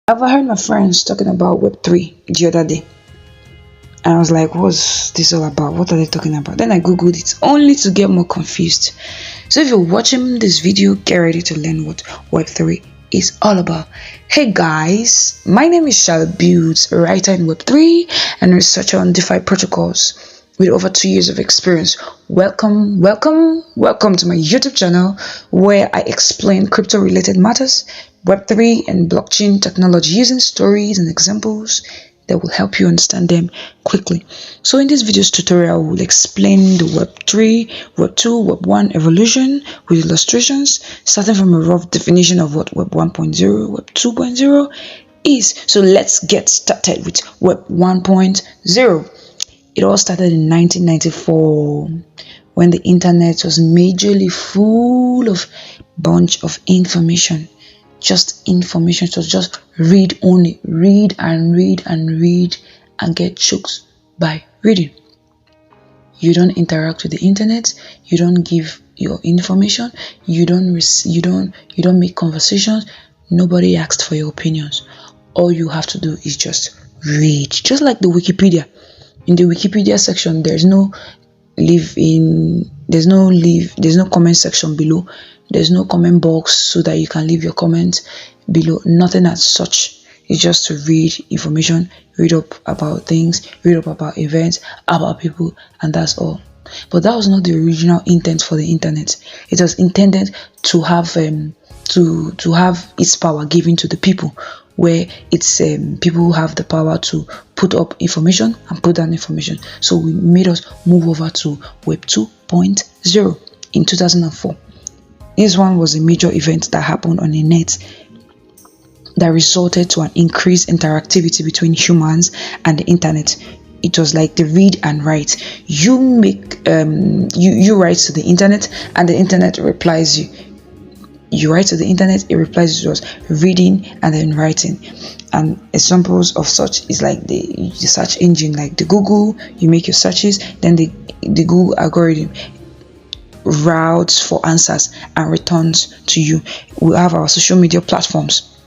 I've heard my friends talking about Web3 the other day, and I was like, what's this all about? What are they talking about? Then I googled it only to get more confused. So if you're watching this video, get ready to learn what Web3 is all about. Hey guys, my name is Shallybuilds, a writer in Web3 and researcher on DeFi protocols with over 2 years of experience. Welcome to my YouTube channel where I explain crypto related matters, Web3 and blockchain technology using stories and examples that will help you understand them quickly. So in this video's tutorial, we'll explain the Web3, Web2, Web1 evolution with illustrations, starting from a rough definition of what Web 1.0, Web 2.0 is. So let's get started with Web 1.0. It all started in 1994 when the internet was majorly full of bunch of information. Just information. So just read only. Read and get choked by reading. You don't interact with the internet. You don't give your information. You don't make conversations. Nobody asked for your opinions. All you have to do is just read. Just like the Wikipedia. In the Wikipedia section, there's no comment section below. There's no comment box so that you can leave your comment below. Nothing as such. It's just to read information, read up about things, read up about events, about people, and that's all. But that was not the original intent for the internet. It was intended to have to have its power given to the people, where it's people who have the power to put up information and put down information. So we made us move over to Web 2.0 in 2004. This one was a major event that happened on the net that resulted to an increased interactivity between humans and the internet. It was like the read and write. You make you write to the internet and the internet replies you. You write to the internet, it replies to us, reading and then writing. And examples of such is like the search engine, like the Google. You make your searches, then the Google algorithm routes for answers and returns to you. We have our social media platforms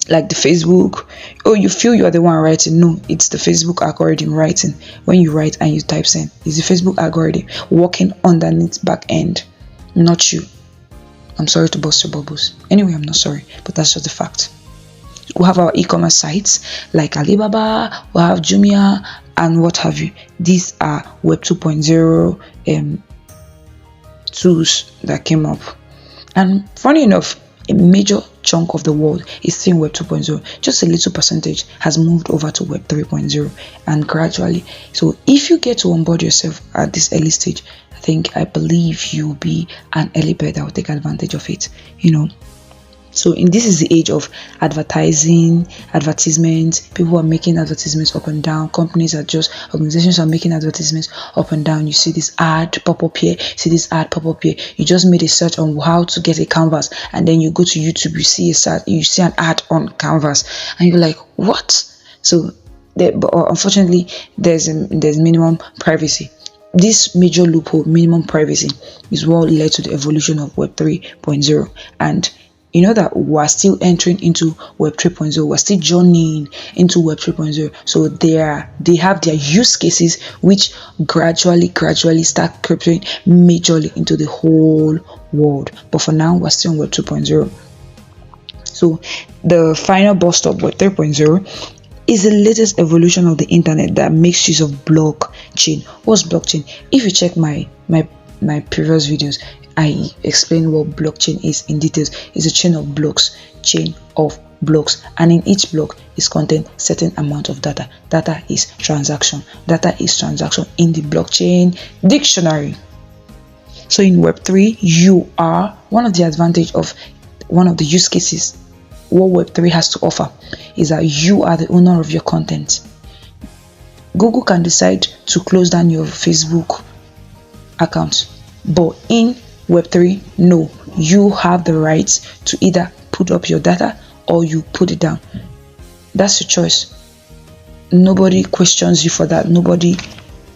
like the Facebook. Oh, you feel you are the one writing? No, it's the Facebook algorithm writing. When you write and you type send, it's the Facebook algorithm working underneath back end, not you. I'm sorry to burst your bubbles. Anyway, I'm not sorry, but that's just the fact. We have our e-commerce sites like Alibaba, we have Jumia, and what have you. These are Web 2.0 tools that came up. And funny enough, a major chunk of the world is still in Web 2.0. Just a little percentage has moved over to Web 3.0 and gradually. So if you get to onboard yourself at this early stage, I believe you'll be an early bird that will take advantage of it, So this is the age of advertisements. People are making advertisements up and down. Organizations are making advertisements up and down. You see this ad pop up here, You just made a search on how to get a canvas, and then you go to YouTube, you see an ad on canvas, and you're like, what? So but unfortunately, there's minimum privacy. This major loophole, minimum privacy, is what led to the evolution of Web 3.0. And you know that we're still entering into Web 3.0. We're still journeying into Web 3.0. So they have their use cases which gradually start creeping majorly into the whole world. But for now, we're still on Web 2.0. So the final bus stop, Web 3.0, is the latest evolution of the internet that makes use of blockchain. What's blockchain? If you check my previous videos, I explain what blockchain is in details. It's a chain of blocks, and in each block is contained certain amount of data. Data is transaction in the blockchain dictionary. So in Web3, you are one of the use cases. What Web3 has to offer is that you are the owner of your content. Google can decide to close down your Facebook account, but in Web3, no, you have the rights to either put up your data or you put it down. That's your choice. Nobody questions you for that. Nobody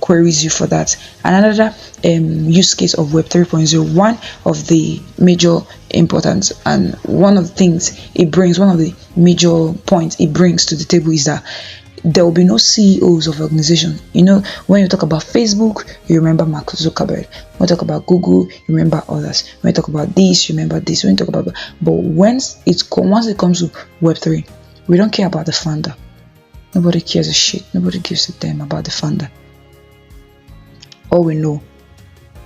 queries you for that. Another use case of Web 3.0, one of the major importance and one of the things it brings, one of the major point it brings to the table is that there will be no CEOs of organization. You know, when you talk about Facebook, you remember Mark Zuckerberg. When you talk about Google, you remember others. When you talk about this, you remember this. When you talk about, but once it comes to Web3, we don't care about the founder. Nobody cares a shit. Nobody gives a damn about the founder. All we know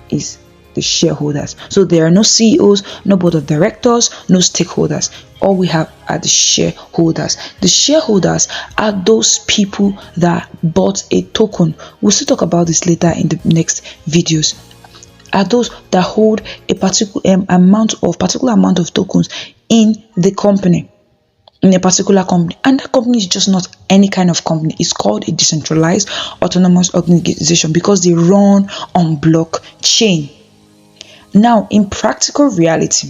is the shareholders. So there are no CEOs, no board of directors, no stakeholders. All we have are the shareholders. The shareholders are those people that bought a token. We'll still talk about this later in the next videos. Are those that hold a particular amount of tokens in the company, in a particular company, and that company is just not any kind of company. It's called a decentralized autonomous organization because they run on blockchain. Now, in practical reality,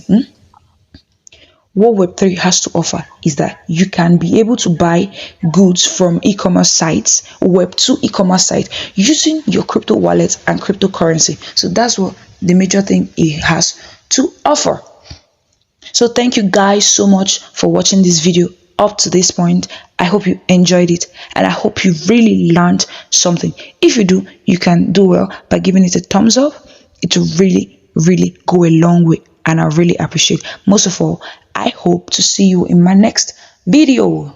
what Web3 has to offer is that you can be able to buy goods from e-commerce sites, Web2 e-commerce sites, using your crypto wallet and cryptocurrency. So that's what the major thing it has to offer. So thank you guys so much for watching this video up to this point. I hope you enjoyed it and I hope you really learned something. If you do, you can do well by giving it a thumbs up. It will really go a long way and I really appreciate. Most of all, I hope to see you in my next video.